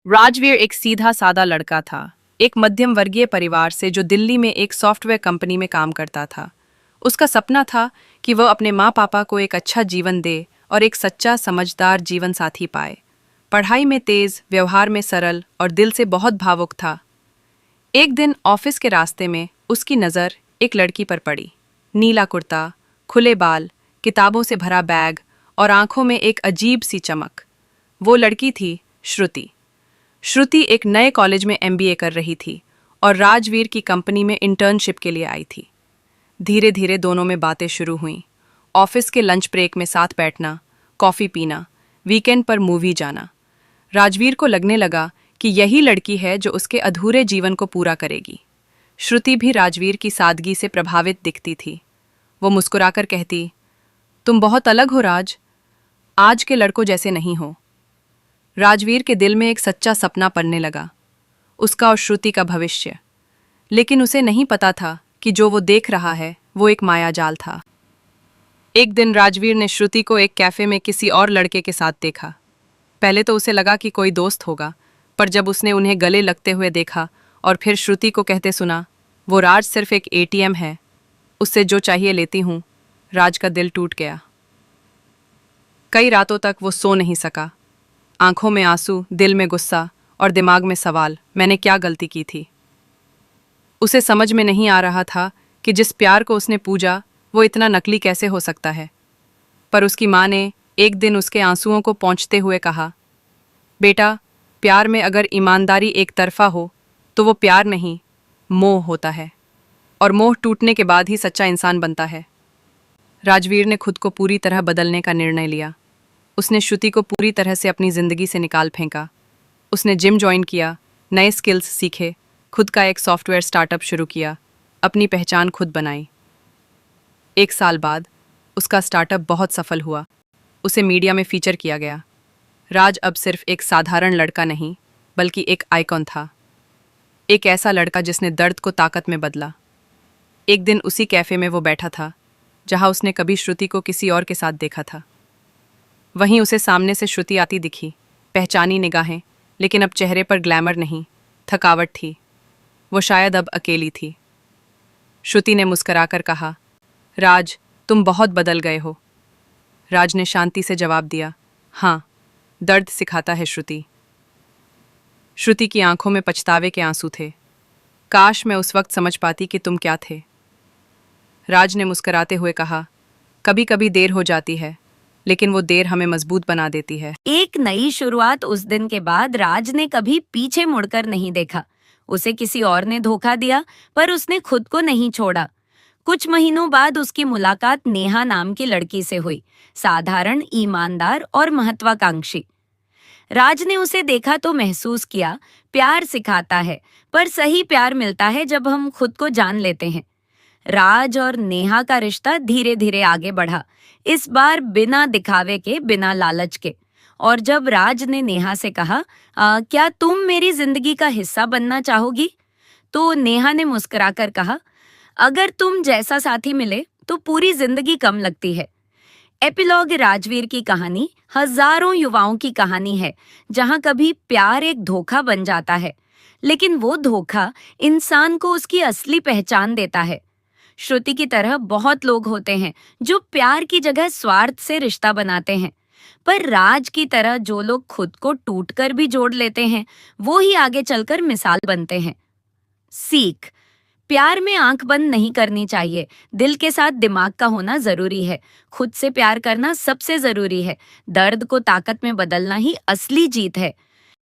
राजवीर एक सीधा सादा लड़का था, एक मध्यम वर्गीय परिवार से जो दिल्ली में एक सॉफ्टवेयर कंपनी में काम करता था। उसका सपना था कि वह अपने माँ पापा को एक अच्छा जीवन दे और एक सच्चा समझदार जीवन साथी पाए। पढ़ाई में तेज, व्यवहार में सरल और दिल से बहुत भावुक था। एक दिन ऑफिस के रास्ते में उसकी नज़र एक लड़की पर पड़ी। नीला कुर्ता, खुले बाल, किताबों से भरा बैग और आंखों में एक अजीब सी चमक। वो लड़की थी श्रुति। श्रुति एक नए कॉलेज में एमबीए कर रही थी और राजवीर की कंपनी में इंटर्नशिप के लिए आई थी। धीरे धीरे दोनों में बातें शुरू हुईं। ऑफिस के लंच ब्रेक में साथ बैठना, कॉफ़ी पीना, वीकेंड पर मूवी जाना। राजवीर को लगने लगा कि यही लड़की है जो उसके अधूरे जीवन को पूरा करेगी। श्रुति भी राजवीर की सादगी से प्रभावित दिखती थी। वो मुस्कुराकर कहती, तुम बहुत अलग हो राज, आज के लड़कों जैसे नहीं हो। राजवीर के दिल में एक सच्चा सपना पनने लगा, उसका और श्रुति का भविष्य। लेकिन उसे नहीं पता था कि जो वो देख रहा है वो एक मायाजाल था। एक दिन राजवीर ने श्रुति को एक कैफे में किसी और लड़के के साथ देखा। पहले तो उसे लगा कि कोई दोस्त होगा, पर जब उसने उन्हें गले लगते हुए देखा और फिर श्रुति को कहते सुना, वो राज सिर्फ एक एटीएम है, उससे जो चाहिए लेती हूँ, राज का दिल टूट गया। कई रातों तक वो सो नहीं सका। आंखों में आंसू, दिल में गुस्सा और दिमाग में सवाल, मैंने क्या गलती की थी। उसे समझ में नहीं आ रहा था कि जिस प्यार को उसने पूजा वो इतना नकली कैसे हो सकता है। पर उसकी माँ ने एक दिन उसके आंसुओं को पोंछते हुए कहा, बेटा, प्यार में अगर ईमानदारी एक तरफा हो तो वो प्यार नहीं, मोह होता है, और मोह टूटने के बाद ही सच्चा इंसान बनता है। राजवीर ने खुद को पूरी तरह बदलने का निर्णय लिया। उसने श्रुति को पूरी तरह से अपनी ज़िंदगी से निकाल फेंका। उसने जिम ज्वाइन किया, नए स्किल्स सीखे, खुद का एक सॉफ्टवेयर स्टार्टअप शुरू किया, अपनी पहचान खुद बनाई। 1 साल बाद उसका स्टार्टअप बहुत सफल हुआ। उसे मीडिया में फीचर किया गया। राज अब सिर्फ एक साधारण लड़का नहीं, बल्कि एक आइकॉन था। एक ऐसा लड़का जिसने दर्द को ताकत में बदला। एक दिन उसी कैफे में वो बैठा था जहां उसने कभी श्रुति को किसी और के साथ देखा था। वहीं उसे सामने से श्रुति आती दिखी, पहचानी निगाहें, लेकिन अब चेहरे पर ग्लैमर नहीं, थकावट थी। वो शायद अब अकेली थी। श्रुति ने मुस्कुराकर कहा, राज, तुम बहुत बदल गए हो। राज ने शांति से जवाब दिया, हाँ, दर्द सिखाता है श्रुति। श्रुति की आंखों में पछतावे के आंसू थे। काश मैं उस वक्त समझ पाती कि तुम क्या थे। राज ने मुस्कुराते हुए कहा, कभी कभी देर हो जाती है, लेकिन वो देर हमें मजबूत बना देती है। एक नई शुरुआत। उस दिन के बाद राज ने कभी पीछे मुड़कर नहीं देखा। उसे किसी और ने धोखा दिया, पर उसने खुद को नहीं छोड़ा। कुछ महीनों बाद उसकी मुलाकात नेहा नाम की लड़की से हुई, साधारण, ईमानदार और महत्वाकांक्षी। राज ने उसे देखा तो महसूस किया, प्यार सिखाता है, पर सही प्यार मिलता है जब हम खुद को जान लेते हैं। राज और नेहा का रिश्ता धीरे धीरे आगे बढ़ा, इस बार बिना दिखावे के, बिना लालच के। और जब राज ने नेहा से कहा, क्या तुम मेरी जिंदगी का हिस्सा बनना चाहोगी?" तो नेहा ने मुस्कुराकर कहा, "अगर तुम जैसा साथी मिले तो पूरी जिंदगी कम लगती है।" एपिलॉग राजवीर की कहानी हजारों युवाओं की कहानी है, जहां कभी प्यार एक धोखा बन जाता है, लेकिन वो धोखा इंसान को उसकी असली पहचान देता है। श्रुति की तरह बहुत लोग होते हैं जो प्यार की जगह स्वार्थ से रिश्ता बनाते हैं, पर राज की तरह जो लोग खुद को टूटकर भी जोड़ लेते हैं, वो ही आगे चलकर मिसाल बनते हैं। सीख: प्यार में आंख बंद नहीं करनी चाहिए, दिल के साथ दिमाग का होना जरूरी है। खुद से प्यार करना सबसे जरूरी है। दर्द को ताकत में बदलना ही असली जीत है।